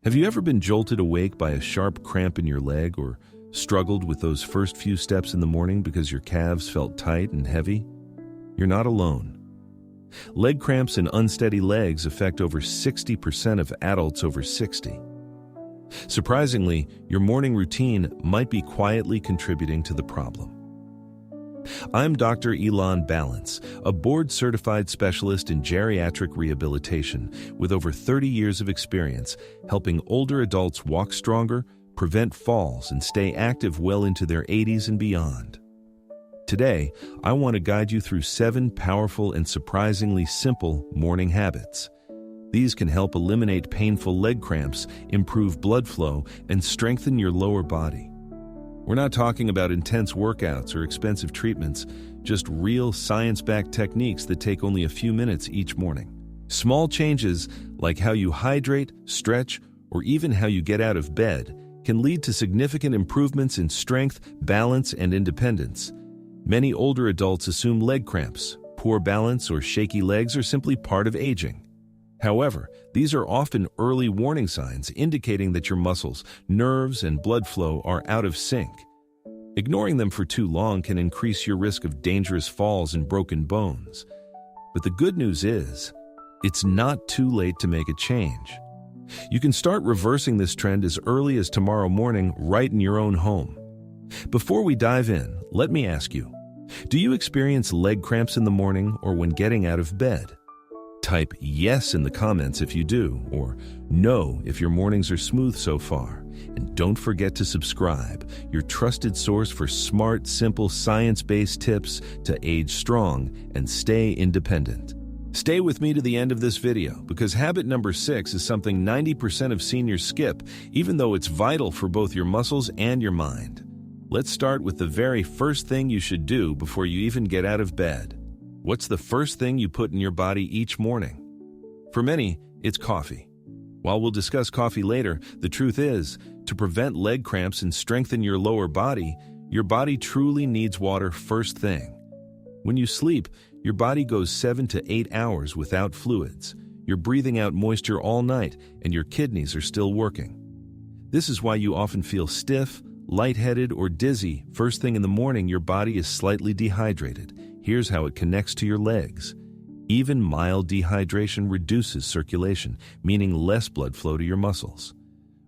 Have you ever been jolted awake by a sharp cramp in your leg or struggled with those first few steps in the morning because your calves felt tight and heavy? You're not alone. Leg cramps and unsteady legs affect over 60% of adults over 60. Surprisingly, your morning routine might be quietly contributing to the problem. I'm Dr. Ilan Balance, a board-certified specialist in geriatric rehabilitation with over 30 years of experience helping older adults walk stronger, prevent falls, and stay active well into their 80s and beyond. Today, I want to guide you through 7 powerful and surprisingly simple morning habits. These can help eliminate painful leg cramps, improve blood flow, and strengthen your lower body. We're not talking about intense workouts or expensive treatments, just real science-backed techniques that take only a few minutes each morning. Small changes, like how you hydrate, stretch, or even how you get out of bed, can lead to significant improvements in strength, balance, and independence. Many older adults assume leg cramps, poor balance, or shaky legs are simply part of aging. However, these are often early warning signs indicating that your muscles, nerves, and blood flow are out of sync. Ignoring them for too long can increase your risk of dangerous falls and broken bones. But the good news is, it's not too late to make a change. You can start reversing this trend as early as tomorrow morning right in your own home. Before we dive in, let me ask you, do you experience leg cramps in the morning or when getting out of bed? Type yes in the comments if you do, or no if your mornings are smooth so far. And don't forget to subscribe, your trusted source for smart, simple, science-based tips to age strong and stay independent. Stay with me to the end of this video, because habit number 6 is something 90% of seniors skip, even though it's vital for both your muscles and your mind. Let's start with the very first thing you should do before you even get out of bed. What's the first thing you put in your body each morning? For many, it's coffee. While we'll discuss coffee later, the truth is, to prevent leg cramps and strengthen your lower body, your body truly needs water first thing. When you sleep, your body goes 7 to 8 hours without fluids. You're breathing out moisture all night, and your kidneys are still working. This is why you often feel stiff, lightheaded, or dizzy. First thing in the morning, your body is slightly dehydrated. Here's how it connects to your legs. Even mild dehydration reduces circulation, meaning less blood flow to your muscles.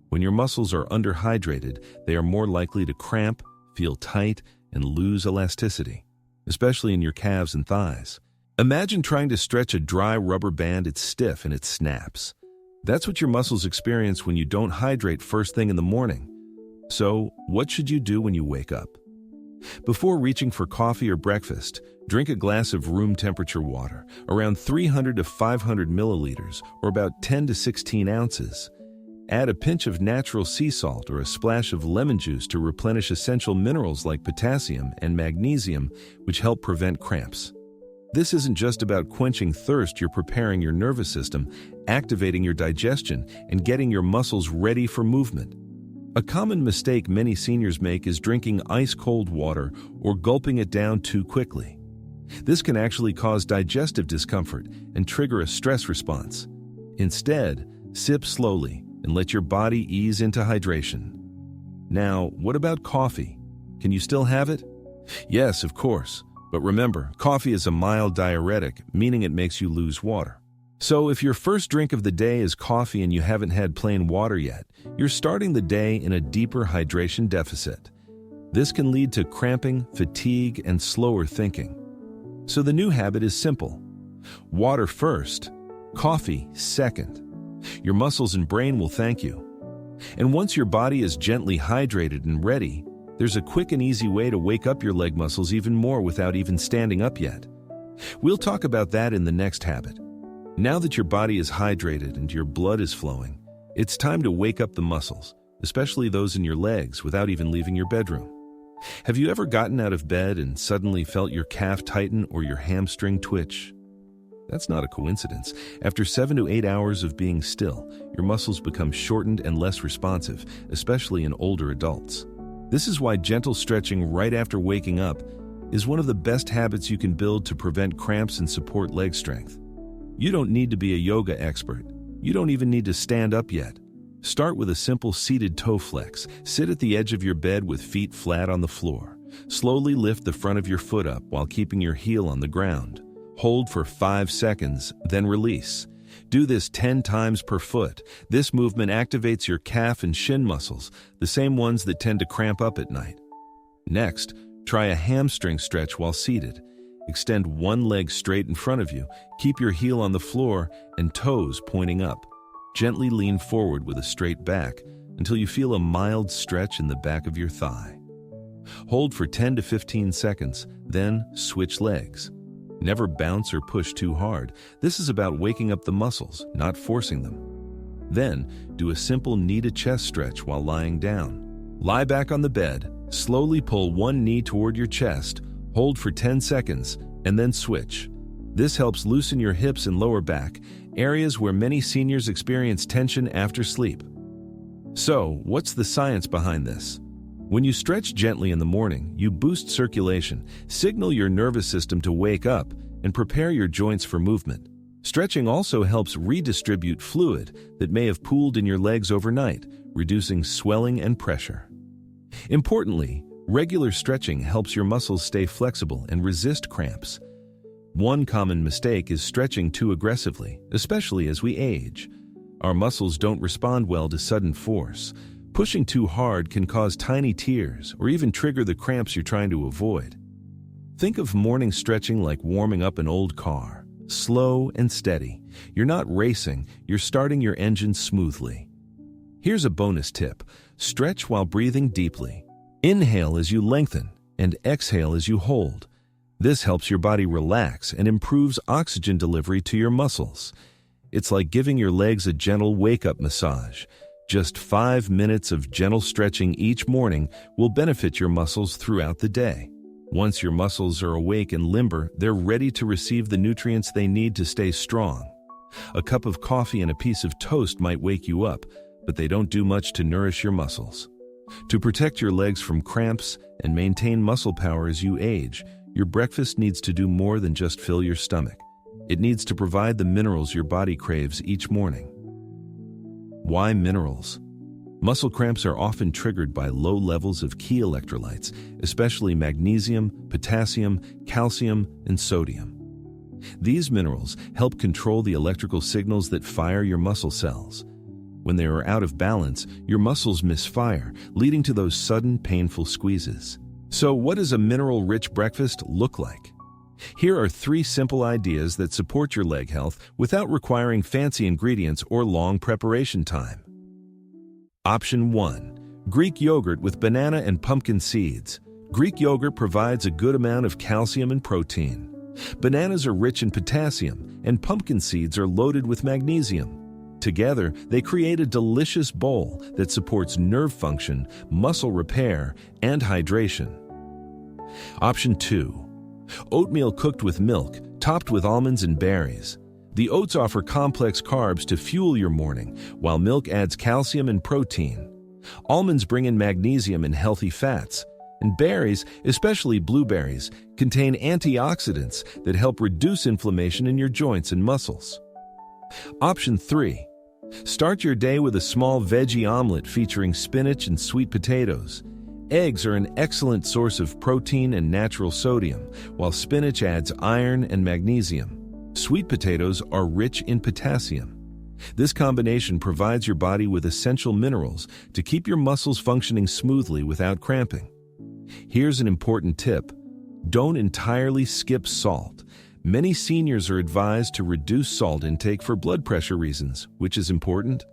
When your muscles are underhydrated, they are more likely to cramp, feel tight, and lose elasticity, especially in your calves and thighs. Imagine trying to stretch a dry rubber band. It's stiff and it snaps. That's what your muscles experience when you don't hydrate first thing in the morning. So, what should you do when you wake up? Before reaching for coffee or breakfast, drink a glass of room temperature water, around 300 to 500 milliliters, or about 10 to 16 ounces. Add a pinch of natural sea salt or a splash of lemon juice to replenish essential minerals like potassium and magnesium, which help prevent cramps. This isn't just about quenching thirst, you're preparing your nervous system, activating your digestion, and getting your muscles ready for movement. A common mistake many seniors make is drinking ice-cold water or gulping it down too quickly. This can actually cause digestive discomfort and trigger a stress response. Instead, sip slowly and let your body ease into hydration. Now, what about coffee? Can you still have it? Yes, of course. But remember, coffee is a mild diuretic, meaning it makes you lose water. So if your first drink of the day is coffee and you haven't had plain water yet, you're starting the day in a deeper hydration deficit. This can lead to cramping, fatigue, and slower thinking. So the new habit is simple. Water first, coffee second. Your muscles and brain will thank you. And once your body is gently hydrated and ready, there's a quick and easy way to wake up your leg muscles even more without even standing up yet. We'll talk about that in the next habit. Now that your body is hydrated and your blood is flowing, it's time to wake up the muscles, especially those in your legs, without even leaving your bedroom. Have you ever gotten out of bed and suddenly felt your calf tighten or your hamstring twitch? That's not a coincidence. After 7 to 8 hours of being still, your muscles become shortened and less responsive, especially in older adults. This is why gentle stretching right after waking up is one of the best habits you can build to prevent cramps and support leg strength. You don't need to be a yoga expert. You don't even need to stand up yet. Start with a simple seated toe flex. Sit at the edge of your bed with feet flat on the floor. Slowly lift the front of your foot up while keeping your heel on the ground. Hold for 5 seconds, then release. Do this 10 times per foot. This movement activates your calf and shin muscles, the same ones that tend to cramp up at night. Next, try a hamstring stretch while seated. Extend one leg straight in front of you, keep your heel on the floor and toes pointing up. Gently lean forward with a straight back until you feel a mild stretch in the back of your thigh. Hold for 10 to 15 seconds, then switch legs. Never bounce or push too hard. This is about waking up the muscles, not forcing them. Then, do a simple knee-to-chest stretch while lying down. Lie back on the bed, slowly pull one knee toward your chest, hold for 10 seconds, and then switch. This helps loosen your hips and lower back, areas where many seniors experience tension after sleep. So, what's the science behind this? When you stretch gently in the morning, you boost circulation, signal your nervous system to wake up, and prepare your joints for movement. Stretching also helps redistribute fluid that may have pooled in your legs overnight, reducing swelling and pressure. Importantly, regular stretching helps your muscles stay flexible and resist cramps. One common mistake is stretching too aggressively, especially as we age. Our muscles don't respond well to sudden force. Pushing too hard can cause tiny tears or even trigger the cramps you're trying to avoid. Think of morning stretching like warming up an old car. Slow and steady. You're not racing, you're starting your engine smoothly. Here's a bonus tip. Stretch while breathing deeply. Inhale as you lengthen and exhale as you hold. This helps your body relax and improves oxygen delivery to your muscles. It's like giving your legs a gentle wake-up massage. Just 5 minutes of gentle stretching each morning will benefit your muscles throughout the day. Once your muscles are awake and limber, they're ready to receive the nutrients they need to stay strong. A cup of coffee and a piece of toast might wake you up, but they don't do much to nourish your muscles. To protect your legs from cramps and maintain muscle power as you age, your breakfast needs to do more than just fill your stomach. It needs to provide the minerals your body craves each morning. Why minerals? Muscle cramps are often triggered by low levels of key electrolytes, especially magnesium, potassium, calcium, and sodium. These minerals help control the electrical signals that fire your muscle cells. When they are out of balance, your muscles misfire, leading to those sudden, painful squeezes. So, what does a mineral-rich breakfast look like? Here are 3 simple ideas that support your leg health without requiring fancy ingredients or long preparation time. Option 1. Greek yogurt with banana and pumpkin seeds. Greek yogurt provides a good amount of calcium and protein. Bananas are rich in potassium, and pumpkin seeds are loaded with magnesium. Together, they create a delicious bowl that supports nerve function, muscle repair, and hydration. Option 2. Oatmeal cooked with milk, topped with almonds and berries. The oats offer complex carbs to fuel your morning, while milk adds calcium and protein. Almonds bring in magnesium and healthy fats, and berries, especially blueberries, contain antioxidants that help reduce inflammation in your joints and muscles. Option 3. Start your day with a small veggie omelet featuring spinach and sweet potatoes. Eggs are an excellent source of protein and natural sodium, while spinach adds iron and magnesium. Sweet potatoes are rich in potassium. This combination provides your body with essential minerals to keep your muscles functioning smoothly without cramping. Here's an important tip. Don't entirely skip salt. Many seniors are advised to reduce salt intake for blood pressure reasons, which is important.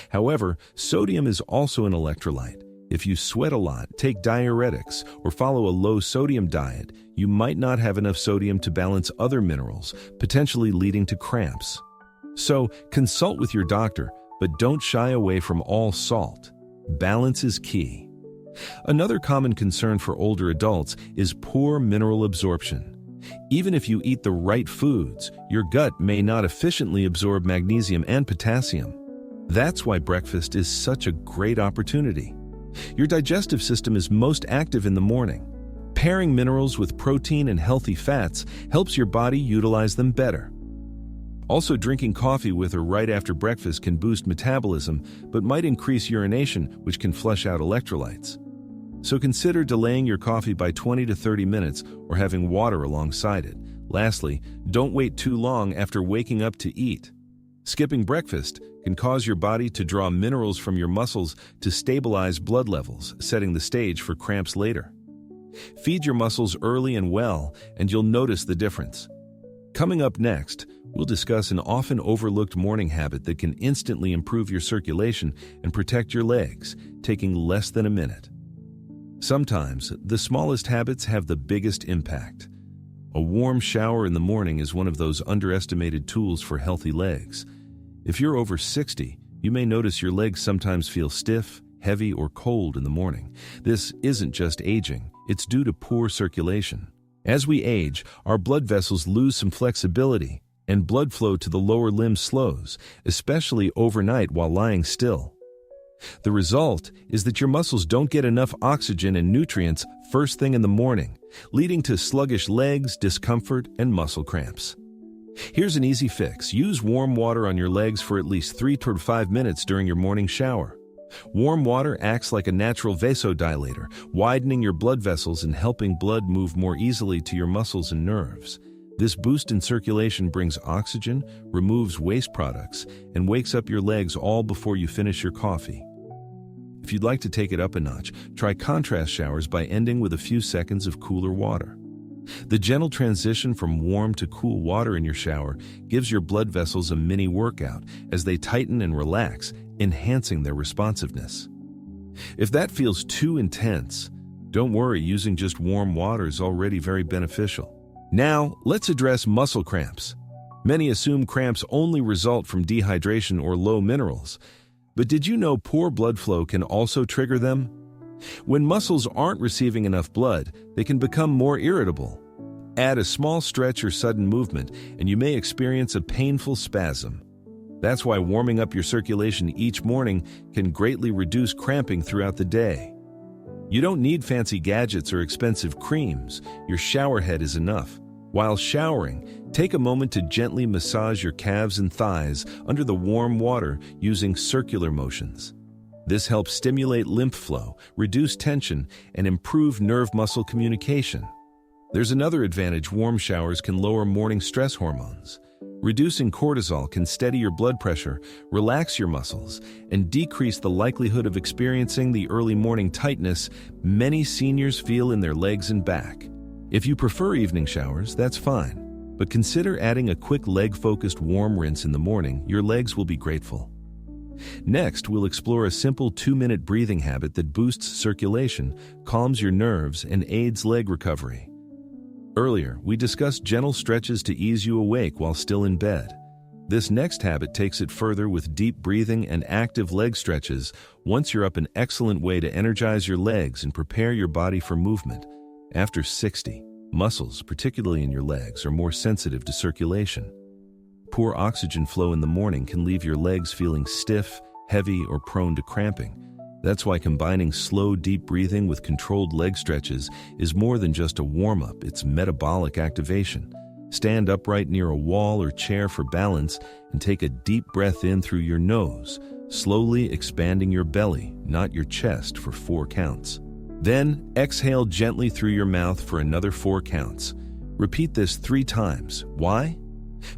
However, sodium is also an electrolyte. If you sweat a lot, take diuretics, or follow a low-sodium diet, you might not have enough sodium to balance other minerals, potentially leading to cramps. So, consult with your doctor, but don't shy away from all salt. Balance is key. Another common concern for older adults is poor mineral absorption. Even if you eat the right foods, your gut may not efficiently absorb magnesium and potassium. That's why breakfast is such a great opportunity. Your digestive system is most active in the morning. Pairing minerals with protein and healthy fats helps your body utilize them better. Also, drinking coffee with or right after breakfast can boost metabolism, but might increase urination, which can flush out electrolytes. So consider delaying your coffee by 20 to 30 minutes or having water alongside it. Lastly, don't wait too long after waking up to eat. Skipping breakfast can cause your body to draw minerals from your muscles to stabilize blood levels, setting the stage for cramps later. Feed your muscles early and well, and you'll notice the difference. Coming up next, we'll discuss an often overlooked morning habit that can instantly improve your circulation and protect your legs, taking less than a minute. Sometimes, the smallest habits have the biggest impact. A warm shower in the morning is one of those underestimated tools for healthy legs. If you're over 60, you may notice your legs sometimes feel stiff, heavy, or cold in the morning. This isn't just aging, it's due to poor circulation. As we age, our blood vessels lose some flexibility, and blood flow to the lower limbs slows, especially overnight while lying still. The result is that your muscles don't get enough oxygen and nutrients first thing in the morning, leading to sluggish legs, discomfort, and muscle cramps. Here's an easy fix. Use warm water on your legs for at least 3 to 5 minutes during your morning shower. Warm water acts like a natural vasodilator, widening your blood vessels and helping blood move more easily to your muscles and nerves. This boost in circulation brings oxygen, removes waste products, and wakes up your legs all before you finish your coffee. If you'd like to take it up a notch, try contrast showers by ending with a few seconds of cooler water. The gentle transition from warm to cool water in your shower gives your blood vessels a mini workout as they tighten and relax, enhancing their responsiveness. If that feels too intense, don't worry, using just warm water is already very beneficial. Now, let's address muscle cramps. Many assume cramps only result from dehydration or low minerals. But did you know poor blood flow can also trigger them? When muscles aren't receiving enough blood, they can become more irritable. Add a small stretch or sudden movement, and you may experience a painful spasm. That's why warming up your circulation each morning can greatly reduce cramping throughout the day. You don't need fancy gadgets or expensive creams. Your shower head is enough. While showering, take a moment to gently massage your calves and thighs under the warm water using circular motions. This helps stimulate lymph flow, reduce tension, and improve nerve-muscle communication. There's another advantage: warm showers can lower morning stress hormones. Reducing cortisol can steady your blood pressure, relax your muscles, and decrease the likelihood of experiencing the early morning tightness many seniors feel in their legs and back. If you prefer evening showers, that's fine, but consider adding a quick leg-focused warm rinse in the morning. Your legs will be grateful. Next, we'll explore a simple 2-minute breathing habit that boosts circulation, calms your nerves, and aids leg recovery. Earlier, we discussed gentle stretches to ease you awake while still in bed. This next habit takes it further with deep breathing and active leg stretches. Once you're up, an excellent way to energize your legs and prepare your body for movement. After 60, muscles, particularly in your legs, are more sensitive to circulation. Poor oxygen flow in the morning can leave your legs feeling stiff, heavy, or prone to cramping. That's why combining slow, deep breathing with controlled leg stretches is more than just a warm-up, it's metabolic activation. Stand upright near a wall or chair for balance and take a deep breath in through your nose, slowly expanding your belly, not your chest, for 4 counts. Then, exhale gently through your mouth for another 4 counts. Repeat this 3 times. Why?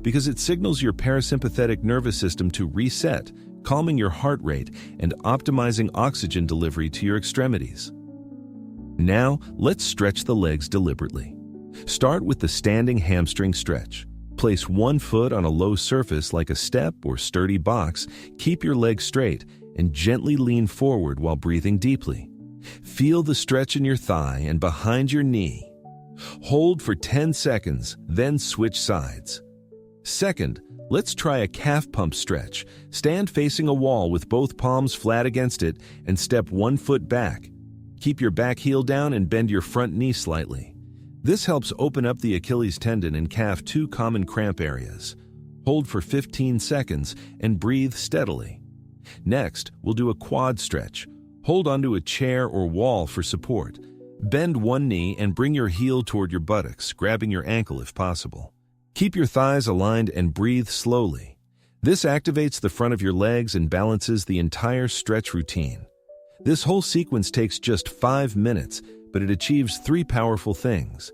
Because it signals your parasympathetic nervous system to reset, calming your heart rate and optimizing oxygen delivery to your extremities. Now, let's stretch the legs deliberately. Start with the standing hamstring stretch. Place one foot on a low surface like a step or sturdy box. Keep your legs straight and gently lean forward while breathing deeply. Feel the stretch in your thigh and behind your knee. Hold for 10 seconds, then switch sides. Second, let's try a calf pump stretch. Stand facing a wall with both palms flat against it and step 1 foot back. Keep your back heel down and bend your front knee slightly. This helps open up the Achilles tendon and calf, 2 common cramp areas. Hold for 15 seconds and breathe steadily. Next, we'll do a quad stretch. Hold onto a chair or wall for support. Bend one knee and bring your heel toward your buttocks, grabbing your ankle if possible. Keep your thighs aligned and breathe slowly. This activates the front of your legs and balances the entire stretch routine. This whole sequence takes just 5 minutes, but it achieves 3 powerful things.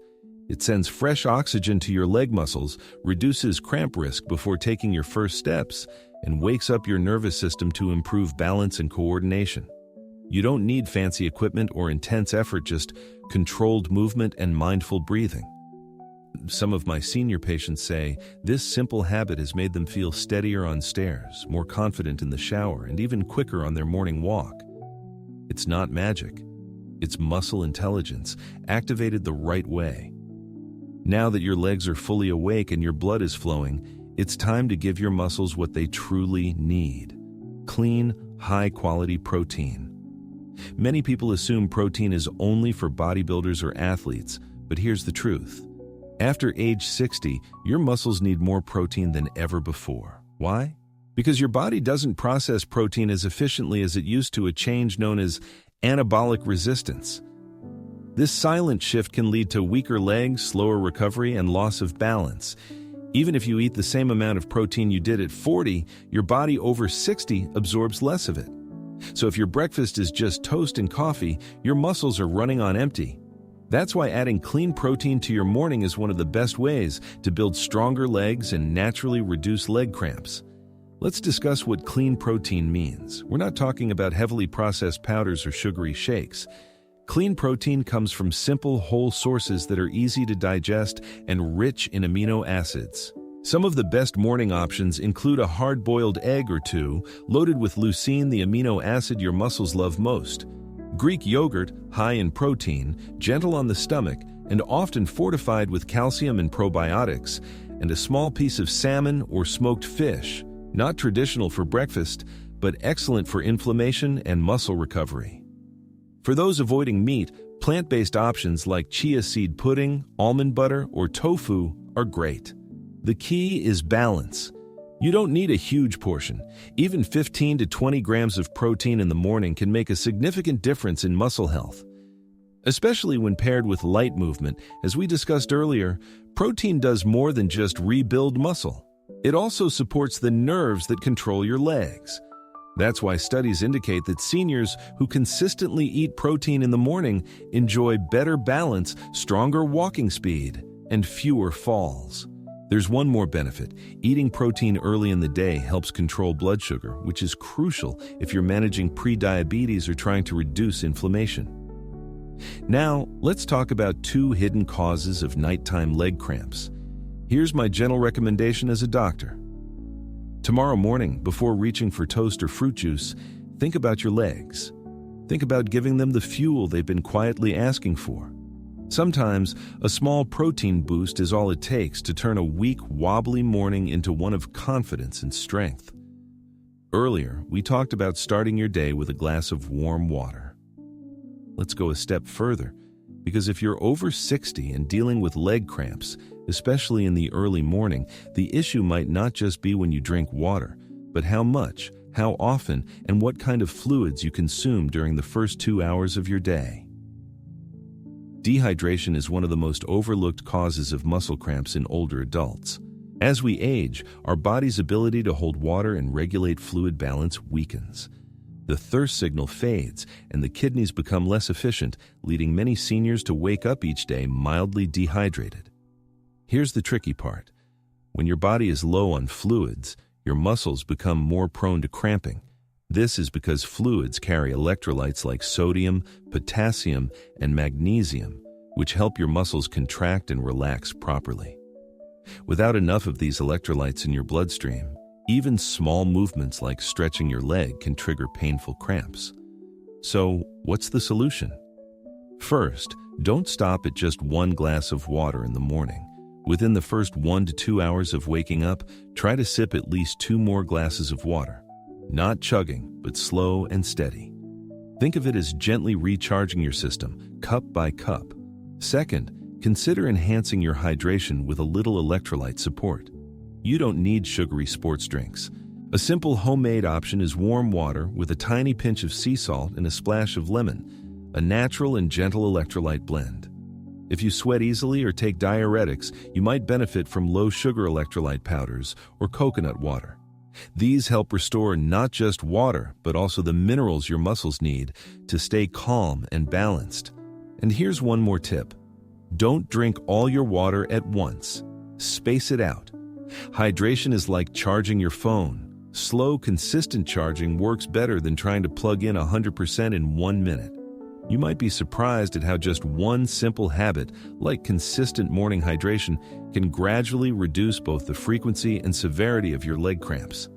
It sends fresh oxygen to your leg muscles, reduces cramp risk before taking your first steps, and wakes up your nervous system to improve balance and coordination. You don't need fancy equipment or intense effort, just controlled movement and mindful breathing. Some of my senior patients say this simple habit has made them feel steadier on stairs, more confident in the shower, and even quicker on their morning walk. It's not magic. It's muscle intelligence, activated the right way. Now that your legs are fully awake and your blood is flowing, it's time to give your muscles what they truly need: clean, high-quality protein. Many people assume protein is only for bodybuilders or athletes, but here's the truth. After age 60, your muscles need more protein than ever before. Why? Because your body doesn't process protein as efficiently as it used to, a change known as anabolic resistance. This silent shift can lead to weaker legs, slower recovery, and loss of balance. Even if you eat the same amount of protein you did at 40, your body over 60 absorbs less of it. So if your breakfast is just toast and coffee, your muscles are running on empty. That's why adding clean protein to your morning is one of the best ways to build stronger legs and naturally reduce leg cramps. Let's discuss what clean protein means. We're not talking about heavily processed powders or sugary shakes. Clean protein comes from simple, whole sources that are easy to digest and rich in amino acids. Some of the best morning options include a hard-boiled egg or two, loaded with leucine, the amino acid your muscles love most. Greek yogurt, high in protein, gentle on the stomach, and often fortified with calcium and probiotics, and a small piece of salmon or smoked fish, not traditional for breakfast, but excellent for inflammation and muscle recovery. For those avoiding meat, plant-based options like chia seed pudding, almond butter, or tofu are great. The key is balance. You don't need a huge portion. Even 15 to 20 grams of protein in the morning can make a significant difference in muscle health. Especially when paired with light movement, as we discussed earlier, protein does more than just rebuild muscle. It also supports the nerves that control your legs. That's why studies indicate that seniors who consistently eat protein in the morning enjoy better balance, stronger walking speed, and fewer falls. There's one more benefit. Eating protein early in the day helps control blood sugar, which is crucial if you're managing pre-diabetes or trying to reduce inflammation. Now, let's talk about 2 hidden causes of nighttime leg cramps. Here's my gentle recommendation as a doctor. Tomorrow morning, before reaching for toast or fruit juice, think about your legs. Think about giving them the fuel they've been quietly asking for. Sometimes, a small protein boost is all it takes to turn a weak, wobbly morning into one of confidence and strength. Earlier, we talked about starting your day with a glass of warm water. Let's go a step further, because if you're over 60 and dealing with leg cramps, especially in the early morning, the issue might not just be when you drink water, but how much, how often, and what kind of fluids you consume during the first 2 hours of your day. Dehydration is one of the most overlooked causes of muscle cramps in older adults. As we age, our body's ability to hold water and regulate fluid balance weakens. The thirst signal fades, and the kidneys become less efficient, leading many seniors to wake up each day mildly dehydrated. Here's the tricky part. When your body is low on fluids, your muscles become more prone to cramping. This is because fluids carry electrolytes like sodium, potassium, and magnesium, which help your muscles contract and relax properly. Without enough of these electrolytes in your bloodstream, even small movements like stretching your leg can trigger painful cramps. So, what's the solution? First, don't stop at just 1 glass of water in the morning. Within the first 1 to 2 hours of waking up, try to sip at least 2 more glasses of water. Not chugging, but slow and steady. Think of it as gently recharging your system, cup by cup. Second, consider enhancing your hydration with a little electrolyte support. You don't need sugary sports drinks. A simple homemade option is warm water with a tiny pinch of sea salt and a splash of lemon, a natural and gentle electrolyte blend. If you sweat easily or take diuretics, you might benefit from low-sugar electrolyte powders or coconut water. These help restore not just water, but also the minerals your muscles need to stay calm and balanced. And here's one more tip. Don't drink all your water at once. Space it out. Hydration is like charging your phone. Slow, consistent charging works better than trying to plug in 100% in 1 minute. You might be surprised at how just one simple habit, like consistent morning hydration, can gradually reduce both the frequency and severity of your leg cramps.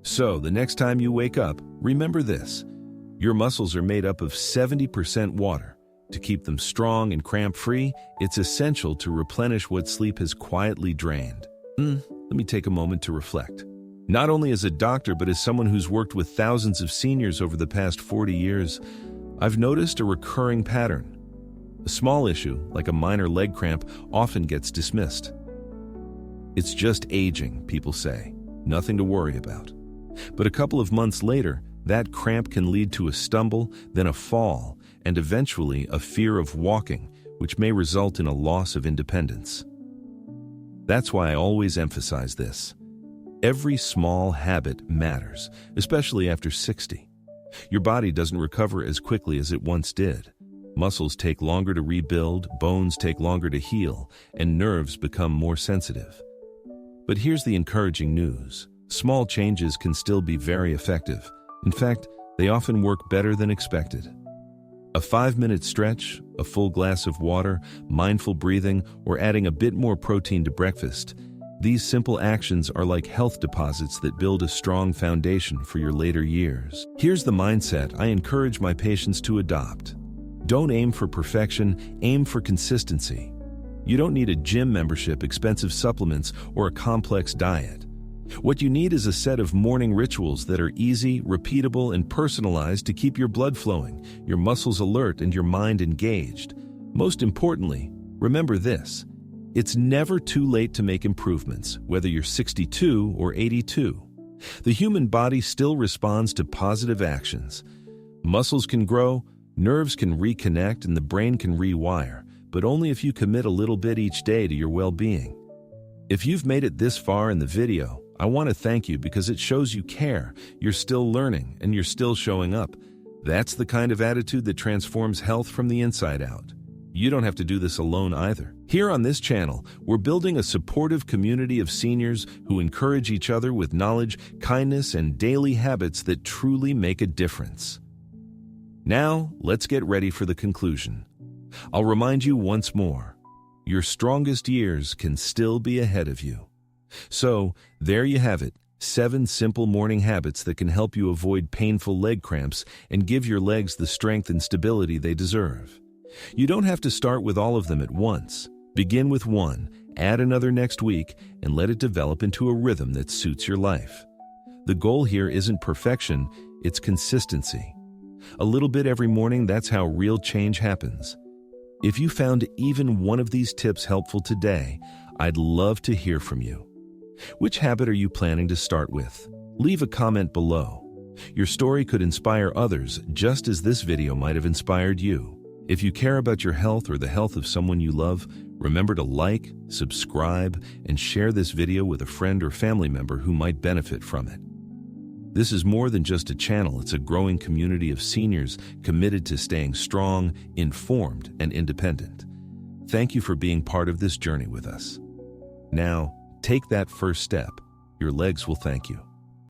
So, the next time you wake up, remember this. Your muscles are made up of 70% water. To keep them strong and cramp-free, it's essential to replenish what sleep has quietly drained. Let me take a moment to reflect. Not only as a doctor, but as someone who's worked with thousands of seniors over the past 40 years, I've noticed a recurring pattern. A small issue, like a minor leg cramp, often gets dismissed. It's just aging, people say. Nothing to worry about. But a couple of months later, that cramp can lead to a stumble, then a fall, and eventually a fear of walking, which may result in a loss of independence. That's why I always emphasize this. Every small habit matters, especially after 60. Your body doesn't recover as quickly as it once did. Muscles take longer to rebuild, bones take longer to heal, and nerves become more sensitive. But here's the encouraging news. Small changes can still be very effective. In fact, they often work better than expected. A 5-minute stretch, a full glass of water, mindful breathing, or adding a bit more protein to breakfast, these simple actions are like health deposits that build a strong foundation for your later years. Here's the mindset I encourage my patients to adopt. Don't aim for perfection, aim for consistency. You don't need a gym membership, expensive supplements, or a complex diet. What you need is a set of morning rituals that are easy, repeatable, and personalized to keep your blood flowing, your muscles alert, and your mind engaged. Most importantly, remember this. It's never too late to make improvements, whether you're 62 or 82. The human body still responds to positive actions. Muscles can grow, nerves can reconnect, and the brain can rewire, but only if you commit a little bit each day to your well-being. If you've made it this far in the video, I want to thank you because it shows you care, you're still learning, and you're still showing up. That's the kind of attitude that transforms health from the inside out. You don't have to do this alone either. Here on this channel, we're building a supportive community of seniors who encourage each other with knowledge, kindness, and daily habits that truly make a difference. Now, let's get ready for the conclusion. I'll remind you once more, your strongest years can still be ahead of you. So, there you have it, 7 simple morning habits that can help you avoid painful leg cramps and give your legs the strength and stability they deserve. You don't have to start with all of them at once. Begin with one, add another next week, and let it develop into a rhythm that suits your life. The goal here isn't perfection, it's consistency. A little bit every morning, that's how real change happens. If you found even one of these tips helpful today, I'd love to hear from you. Which habit are you planning to start with? Leave a comment below. Your story could inspire others just as this video might have inspired you. If you care about your health or the health of someone you love, remember to like, subscribe, and share this video with a friend or family member who might benefit from it. This is more than just a channel, it's a growing community of seniors committed to staying strong, informed, and independent. Thank you for being part of this journey with us. Now, take that first step. Your legs will thank you.